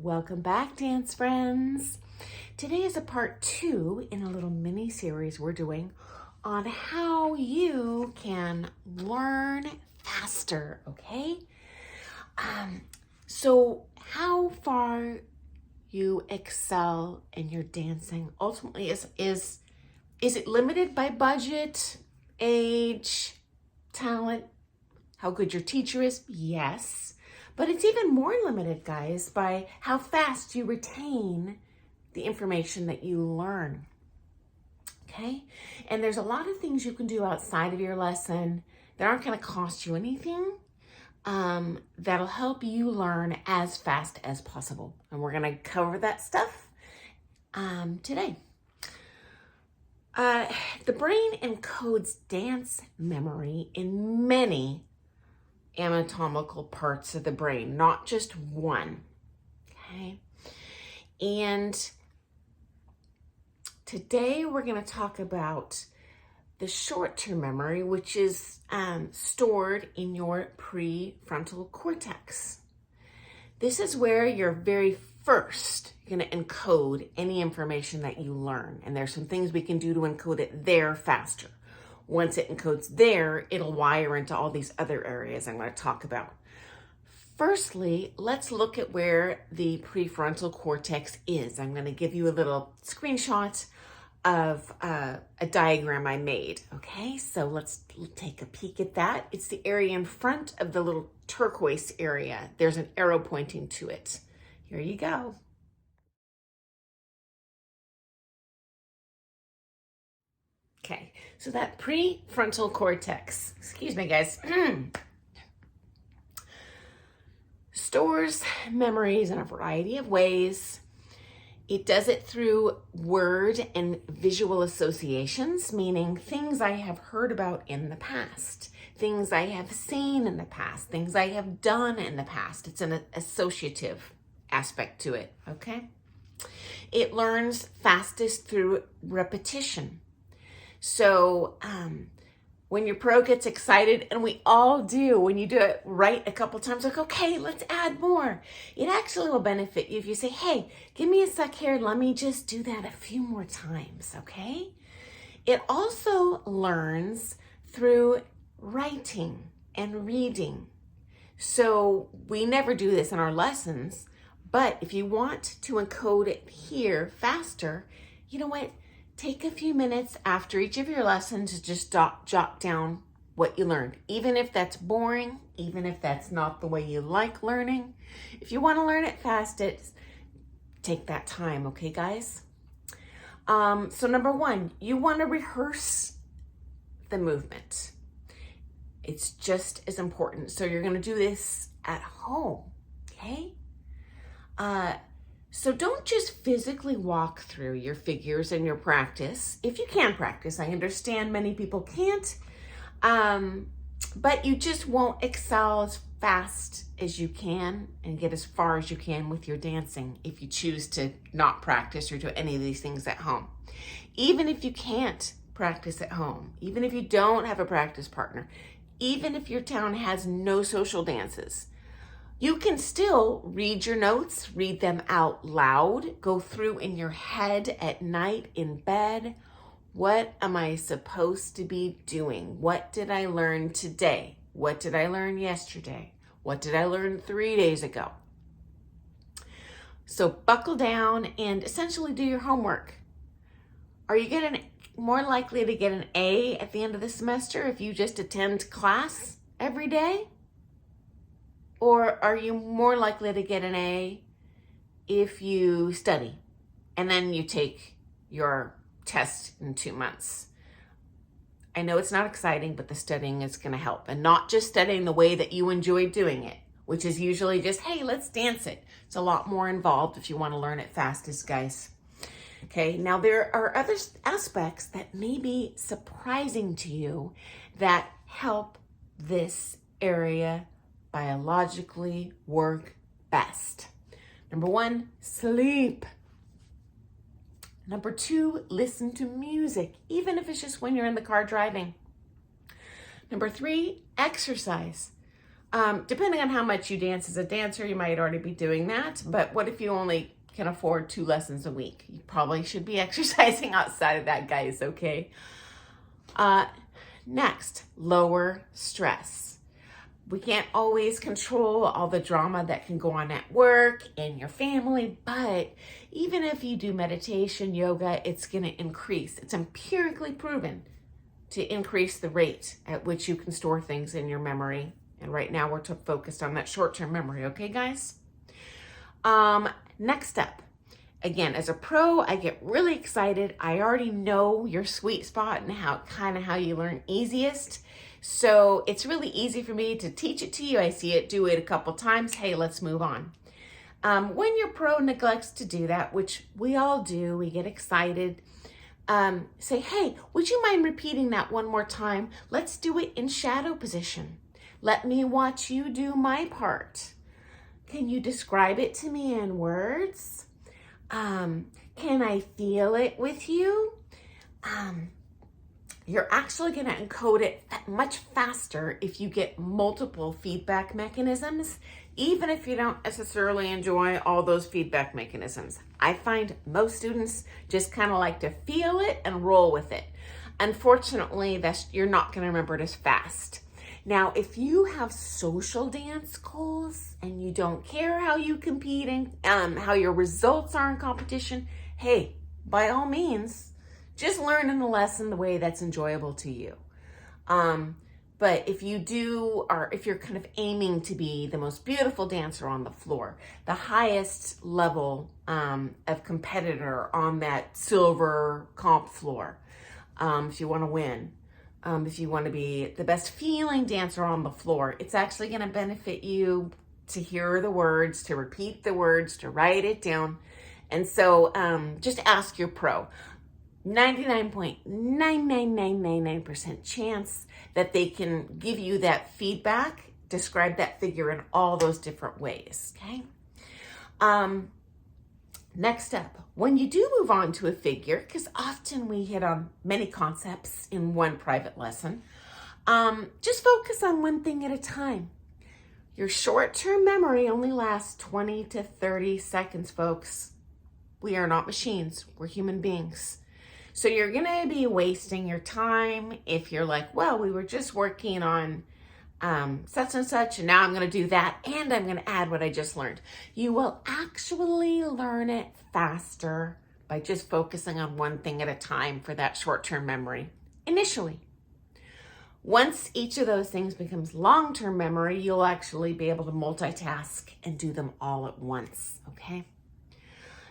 Welcome back, dance friends. Today is a part 2 in a little mini series we're doing on how you can learn faster, okay? So how far you excel in your dancing ultimately is it limited by budget, age, talent, how good your teacher is? Yes. But it's even more limited, guys, by how fast you retain the information that you learn. Okay? And there's a lot of things you can do outside of your lesson that aren't going to cost you anything, that'll help you learn as fast as possible. And we're going to cover that stuff today. The brain encodes dance memory in many anatomical parts of the brain, not just one, okay? And today we're going to talk about the short-term memory, which is stored in your prefrontal cortex. This is where you're very first going to encode any information that you learn, and there's some things we can do to encode it there faster. Once it encodes there, it'll wire into all these other areas I'm going to talk about. Firstly, let's look at where the prefrontal cortex is. I'm going to give you a little screenshot of a diagram I made. Okay, so let's take a peek at that. It's the area in front of the little turquoise area. There's an arrow pointing to it. Here you go. Okay, so that prefrontal cortex, excuse me guys, stores memories in a variety of ways. It does it through word and visual associations, meaning things I have heard about in the past, things I have seen in the past, things I have done in the past. It's an associative aspect to it, okay? It learns fastest through repetition. So when your pro gets excited, and we all do, when you do it right a couple times, like, okay, let's add more. It actually will benefit you if you say, hey, give me a sec here. Let me just do that a few more times, okay? It also learns through writing and reading. So we never do this in our lessons, but if you want to encode it here faster, you know what? Take a few minutes after each of your lessons to just jot down what you learned. Even if that's boring, even if that's not the way you like learning. If you want to learn it fast, take that time, okay, guys? So number 1, you want to rehearse the movement. It's just as important. So you're going to do this at home, okay? So don't just physically walk through your figures and your practice. If you can practice, I understand many people can't, but you just won't excel as fast as you can and get as far as you can with your dancing if you choose to not practice or do any of these things at home. Even if you can't practice at home, even if you don't have a practice partner, even if your town has no social dances, you can still read your notes, read them out loud, go through in your head at night in bed. What am I supposed to be doing? What did I learn today? What did I learn yesterday? What did I learn 3 days ago? So buckle down and essentially do your homework. Are you more likely to get an A at the end of the semester if you just attend class every day? Or are you more likely to get an A if you study and then you take your test in 2 months? I know it's not exciting, but the studying is going to help. And not just studying the way that you enjoy doing it, which is usually just, hey, let's dance it. It's a lot more involved if you want to learn it fastest, guys. Okay, now there are other aspects that may be surprising to you that help this area biologically work best. Number 1, sleep. Number 2, listen to music, even if it's just when you're in the car driving. Number 3, exercise. Depending on how much you dance as a dancer, you might already be doing that. But what if you only can afford 2 lessons a week? You probably should be exercising outside of that, guys, okay? Next, lower stress. We can't always control all the drama that can go on at work and your family, but even if you do meditation, yoga, it's going to increase. It's empirically proven to increase the rate at which you can store things in your memory. And right now we're focused on that short-term memory, okay, guys? Next up, again, as a pro, I get really excited. I already know your sweet spot and how you learn easiest. So it's really easy for me to teach it to you. I see it, do it a couple times. Hey, let's move on. When your pro neglects to do that, which we all do, we get excited. Say, hey, would you mind repeating that one more time? Let's do it in shadow position. Let me watch you do my part. Can you describe it to me in words? Can I feel it with you? You're actually going to encode it much faster if you get multiple feedback mechanisms, even if you don't necessarily enjoy all those feedback mechanisms. I find most students just kind of like to feel it and roll with it. Unfortunately, you're not going to remember it as fast. Now, if you have social dance goals and you don't care how you compete and how your results are in competition, hey, by all means, just learn in the lesson the way that's enjoyable to you. But if you're kind of aiming to be the most beautiful dancer on the floor, the highest level of competitor on that silver comp floor, if you want to win, if you want to be the best feeling dancer on the floor, it's actually going to benefit you to hear the words, to repeat the words, to write it down. And so just ask your pro. 99.99999% chance that they can give you that feedback, describe that figure in all those different ways, okay? Next up, when you do move on to a figure, because often we hit on many concepts in one private lesson, just focus on one thing at a time. Your short-term memory only lasts 20 to 30 seconds, folks. We are not machines, we're human beings. So you're gonna be wasting your time if you're like, well, we were just working on such and such, and now I'm gonna do that, and I'm gonna add what I just learned. You will actually learn it faster by just focusing on one thing at a time for that short-term memory initially. Once each of those things becomes long-term memory, you'll actually be able to multitask and do them all at once, okay?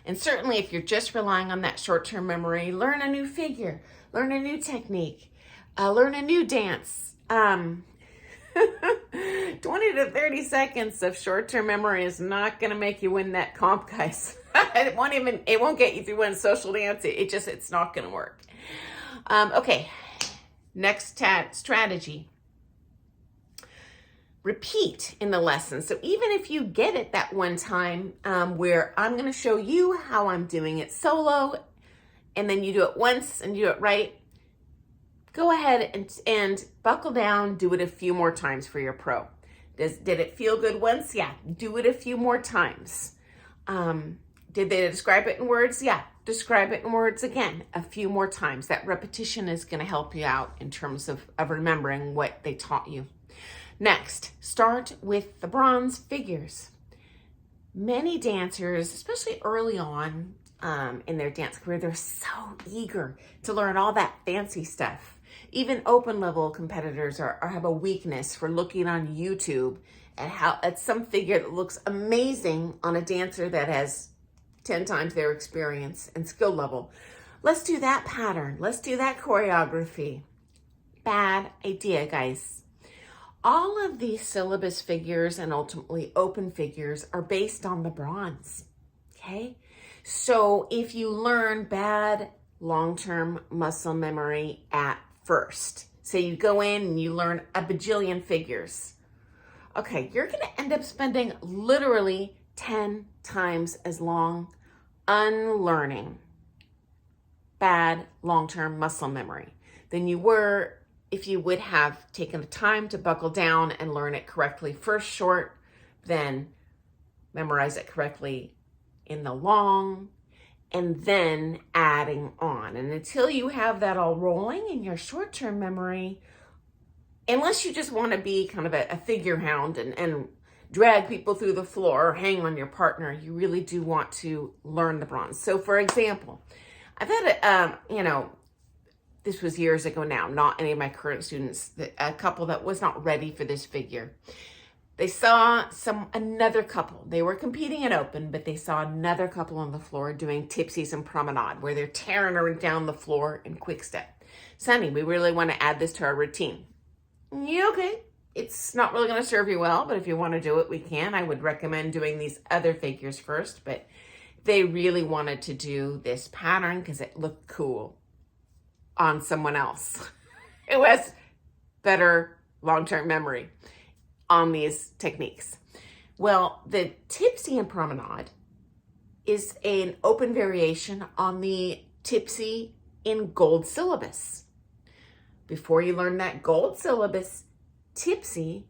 And certainly if you're just relying on that short-term memory, learn a new figure, learn a new technique, learn a new dance. 20 to 30 seconds of short-term memory is not going to make you win that comp, guys. It won't get you through one social dance. It's not going to work. Okay, next strategy. Repeat in the lesson. So even if you get it that one time where I'm going to show you how I'm doing it solo, and then you do it once and you do it right, go ahead and buckle down, do it a few more times for your pro. Did it feel good once? Yeah, do it a few more times. Did they describe it in words? Yeah, describe it in words again a few more times. That repetition is going to help you out in terms of remembering what they taught you. Next, start with the bronze figures. Many dancers, especially early on in their dance career, they're so eager to learn all that fancy stuff. Even open level competitors have a weakness for looking on YouTube at some figure that looks amazing on a dancer that has 10 times their experience and skill level. Let's do that pattern. Let's do that choreography. Bad idea, guys. All of these syllabus figures and ultimately open figures are based on the bronze, okay? So if you learn bad long-term muscle memory at first, say you go in and you learn a bajillion figures, okay, you're gonna end up spending literally 10 times as long unlearning bad long-term muscle memory than you were if you would have taken the time to buckle down and learn it correctly first short, then memorize it correctly in the long, and then adding on. And until you have that all rolling in your short-term memory, unless you just want to be kind of a figure hound and drag people through the floor or hang on your partner, you really do want to learn the bronze. So for example, I've had this was years ago now, not any of my current students, a couple that was not ready for this figure. They saw another couple. They were competing in open, but they saw another couple on the floor doing tipsies and promenade, where they're tearing her down the floor in quick step. Sonny, we really want to add this to our routine. Yeah, okay. It's not really going to serve you well, but if you want to do it, we can. I would recommend doing these other figures first, but they really wanted to do this pattern because it looked cool on someone else who has better long-term memory on these techniques. Well, the tipsy and promenade is an open variation on the tipsy in gold syllabus. Before you learn that gold syllabus tipsy,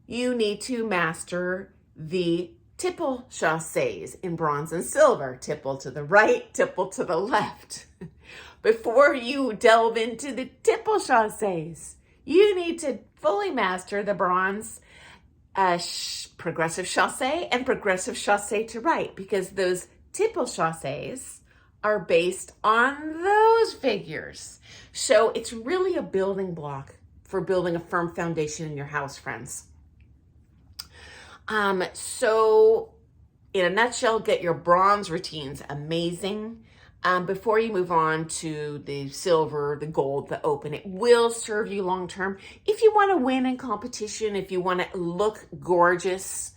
you need to master the tipple chassés in bronze and silver. Tipple to the right, tipple to the left. Before you delve into the tipple chassés, you need to fully master the bronze progressive chassé and progressive chassé to right, because those tipple chassés are based on those figures. So it's really a building block for building a firm foundation in your house, friends. So in a nutshell, get your bronze routines amazing. Before you move on to the silver, the gold, the open, it will serve you long term. If you want to win in competition, if you want to look gorgeous,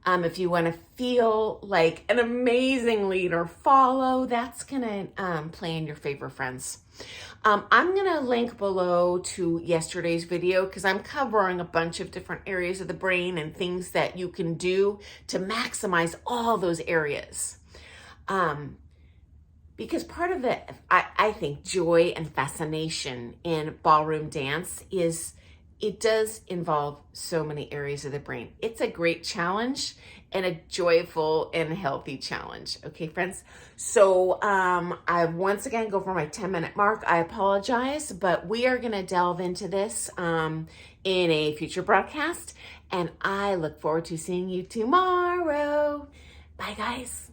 if you want to feel like an amazing leader, follow, that's going to play in your favor, friends. I'm going to link below to yesterday's video because I'm covering a bunch of different areas of the brain and things that you can do to maximize all those areas. Because part of the, I think, joy and fascination in ballroom dance is it does involve so many areas of the brain. It's a great challenge and a joyful and healthy challenge. Okay, friends? So I once again go for my 10-minute mark. I apologize, but we are going to delve into this in a future broadcast. And I look forward to seeing you tomorrow. Bye, guys.